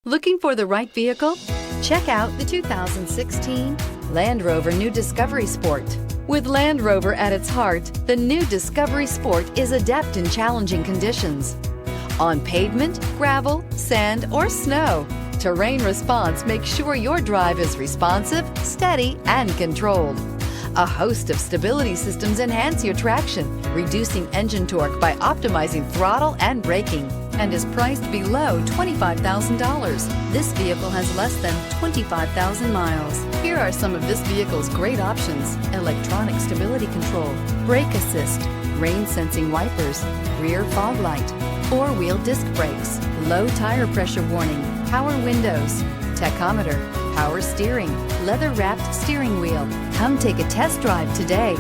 Looking for the right vehicle? Check out the 2016 Land Rover New Discovery Sport. With Land Rover at its heart, the new Discovery Sport is adept in challenging conditions. On pavement, gravel, sand, or snow, terrain response makes sure your drive is responsive, steady, and controlled. A host of stability systems enhance your traction, reducing engine torque by optimizing throttle and braking, and is priced below $25,000. This vehicle has less than 25,000 miles. Here are some of this vehicle's great options: electronic stability control, brake assist, rain sensing wipers, rear fog light, four-wheel disc brakes, low tire pressure warning, power windows, tachometer, power steering, leather-wrapped steering wheel. Come take a test drive today.